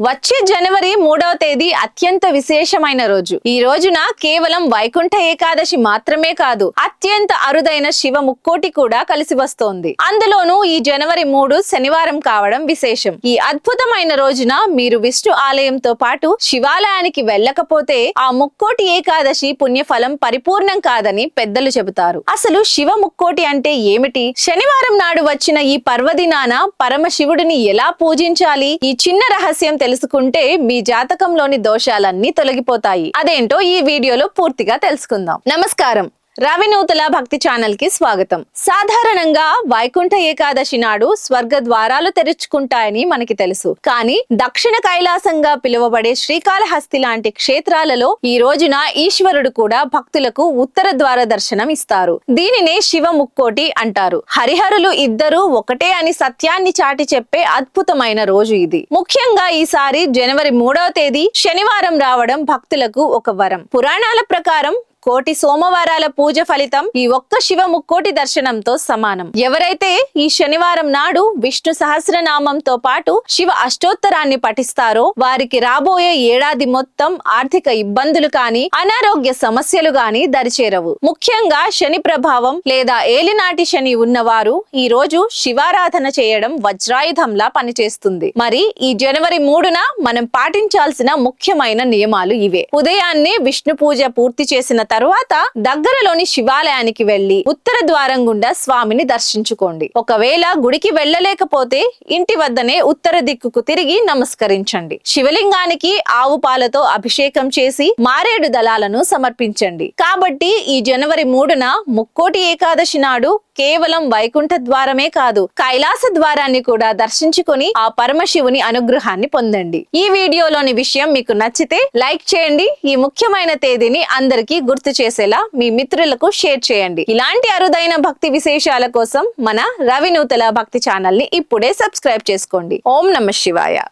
వచ్చే జనవరి 3వ తేదీ అత్యంత విశేషమైన రోజు. ఈ రోజున కేవలం వైకుంఠ ఏకాదశి మాత్రమే కాదు, అత్యంత అరుదైన శివ ముక్కోటి కూడా కలిసి వస్తోంది. అందులోనూ ఈ జనవరి 3 శనివారం కావడం విశేషం. ఈ అద్భుతమైన రోజున మీరు విష్ణు ఆలయంతో పాటు శివాలయానికి వెళ్ళకపోతే ఆ ముక్కోటి ఏకాదశి పుణ్యఫలం పరిపూర్ణం కాదని పెద్దలు చెబుతారు. అసలు శివ ముక్కోటి అంటే ఏమిటి? శనివారం నాడు వచ్చిన ఈ పర్వదినాన పరమశివుడిని ఎలా పూజించాలి? ఈ చిన్న రహస్యం తెలుసుకుంటే మీ జాతకంలోని దోషాలన్నీ తొలగిపోతాయి. అదేంటో ఈ వీడియోలో పూర్తిగా తెలుసుకుందాం. నమస్కారం. రవినూతల భక్తి ఛానల్ కి స్వాగతం. సాధారణంగా వైకుంఠ ఏకాదశి నాడు స్వర్గ ద్వారాలు తెరుచుకుంటాయని మనకి తెలుసు. కానీ దక్షిణ కైలాసంగా పిలువబడే శ్రీకాళహస్తి లాంటి క్షేత్రాలలో ఈ రోజున ఈశ్వరుడు కూడా భక్తులకు ఉత్తర ద్వార దర్శనం ఇస్తారు. దీనినే శివ ముక్కోటి అంటారు. హరిహరులు ఇద్దరు ఒకటే అని సత్యాన్ని చాటి చెప్పే అద్భుతమైన రోజు ఇది. ముఖ్యంగా ఈసారి జనవరి 3వ తేదీ శనివారం రావడం భక్తులకు ఒక వరం. పురాణాల ప్రకారం కోటి సోమవారాల పూజ ఫలితం ఈ ఒక్క శివ ముక్కోటి దర్శనంతో సమానం. ఎవరైతే ఈ శనివారం నాడు విష్ణు సహస్రనామంతో పాటు శివ అష్టోత్తరాన్ని పఠిస్తారో వారికి రాబోయే ఏడాది మొత్తం ఆర్థిక ఇబ్బందులు కాని అనారోగ్య సమస్యలు గాని దరిచేరవు. ముఖ్యంగా శని ప్రభావం లేదా ఏలినాటి శని ఉన్నవారు ఈ రోజు శివారాధన చేయడం వజ్రాయుధంలా పనిచేస్తుంది. మరి ఈ జనవరి 3న మనం పాటించాల్సిన ముఖ్యమైన నియమాలు ఇవే. ఉదయాన్నే విష్ణు పూజ పూర్తి చేసిన తరువాత దగ్గరలోని శివాలయానికి వెళ్లి ఉత్తర ద్వారం గుండా స్వామిని దర్శించుకోండి. ఒకవేళ గుడికి వెళ్ళలేకపోతే ఇంటి వద్దనే ఉత్తర దిక్కుకు తిరిగి నమస్కరించండి. శివలింగానికి ఆవు పాలతో అభిషేకం చేసి మారేడు దళాలను సమర్పించండి. కాబట్టి ఈ జనవరి 3న ముక్కోటి ఏకాదశి నాడు కేవలం వైకుంఠ ద్వారమే కాదు, కైలాస ద్వారాన్ని కూడా దర్శించుకొని ఆ పరమశివుని అనుగ్రహాన్ని పొందండి. ఈ వీడియోలోని విషయం మీకు నచ్చితే లైక్ చేయండి. ఈ ముఖ్యమైన తేదీని అందరికీ గుర్తు చేసేలా మీ మిత్రులకు షేర్ చేయండి. ఇలాంటి అరుదైన భక్తి విశేషాల కోసం మన రవినూతల భక్తి ఛానల్ ని ఇప్పుడే సబ్స్క్రైబ్ చేసుకోండి. ఓం నమః శివాయ.